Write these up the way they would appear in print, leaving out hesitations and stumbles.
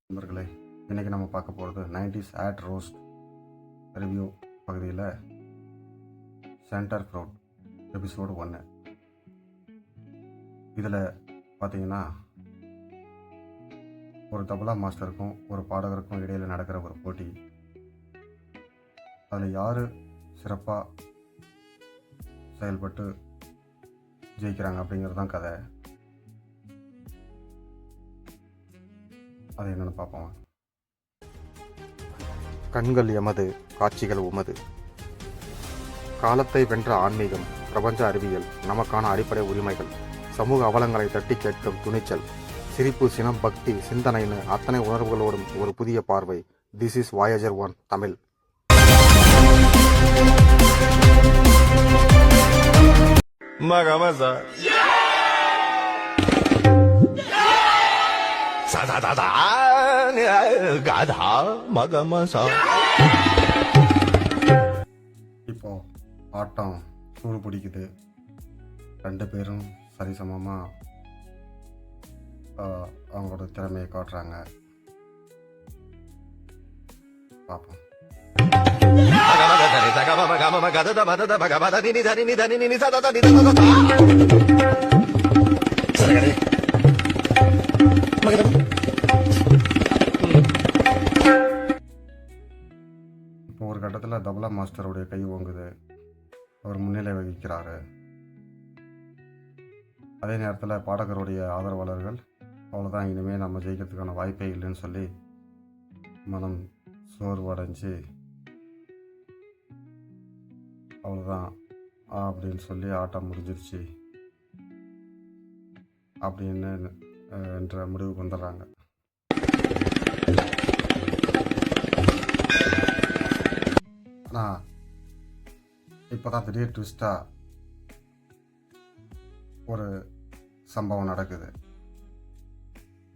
நண்பர்களே, இன்றைக்கி நம்ம பார்க்க போகிறது 90s ஆட் ரோஸ்ட் ரிவ்யூ பகுதியில் சென்டர் ஃப்ரூட் எபிசோடு 1. இதில் பார்த்தீங்கன்னா ஒரு தபலா மாஸ்டருக்கும் ஒரு பாடகருக்கும் இடையில் நடக்கிற ஒரு போட்டி. அதில் யார் சிறப்பாக செயல்பட்டு ஜெயிக்கிறாங்க அப்படிங்கிறது தான் கதை. அது என்னென்னு பார்ப்போம். கண்கள் எமது, காட்சிகள் உமது. காலத்தை வென்ற ஆன்மீகம், பிரபஞ்ச அறிவியல், நமக்கான அடிப்படை உரிமைகள், சமூக அவலங்களை தட்டி கேட்கும் துணிச்சல், சிரிப்பு, சினம், பக்தி, சிந்தனைன்னு அத்தனை உணர்வுகளோடும் ஒரு புதிய பார்வை. This is Voyager 1 Tamil. மகமசா இப்போ ஆட்டம் சூடு பிடிக்குது. 2 பேரும் சரிசமமாக அவங்களோட திறமையை காட்டுறாங்க. பார்ப்போம். இப்போ ஒரு கட்டத்தில் தபலா மாஸ்டருடைய கை ஓங்குது. அவர் முன்னிலை வகிக்கிறாரு. அதே நேரத்தில் பாடகருடைய ஆதரவாளர்கள் அவ்வளோதான், இனிமேல் நம்ம ஜெயிக்கிறதுக்கான வாய்ப்பே இல்லைன்னு சொல்லி மனம் சோர்வடைஞ்சு அவ்வளோதான் அப்படின்னு சொல்லி ஆட்டம் முடிஞ்சிருச்சு அப்படின்னு என்ற முடிவுக்கு வந்துடுறாங்க. ஆனால் இப்போ தான் திடீர் ட்விஸ்டாக ஒரு சம்பவம் நடக்குது.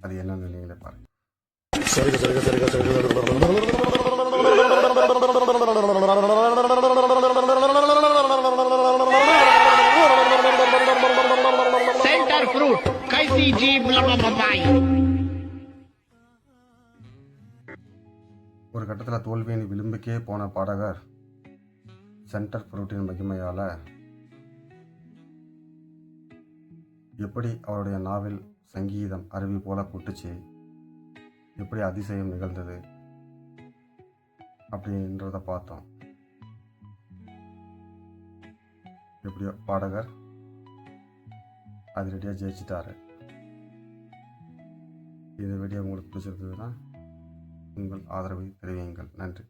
அது என்னன்னு நீங்களே பாருங்க. सेंटर फ्रूट कैसी जीभ लबाबाई. ஒரு கட்டத்தில் தோல்வியின் விளிம்புக்கே போன பாடகர் சென்டர் ஃப்ரூட்டின் மகிமையால் எப்படி அவருடைய நாவில் சங்கீதம் அருவி போல புட்டுச்சு, எப்படி அதிசயம் நிகழ்ந்தது அப்படின்றத பார்த்தோம். எப்படியோ பாடகர் அதிரடியாக ஜெயிச்சிட்டாரு. இந்த வீடியோ உங்களுக்கு பிடிச்சிருந்ததுன்னா உங்கள் ஆதரவை தெரிவியுங்கள். நன்றி.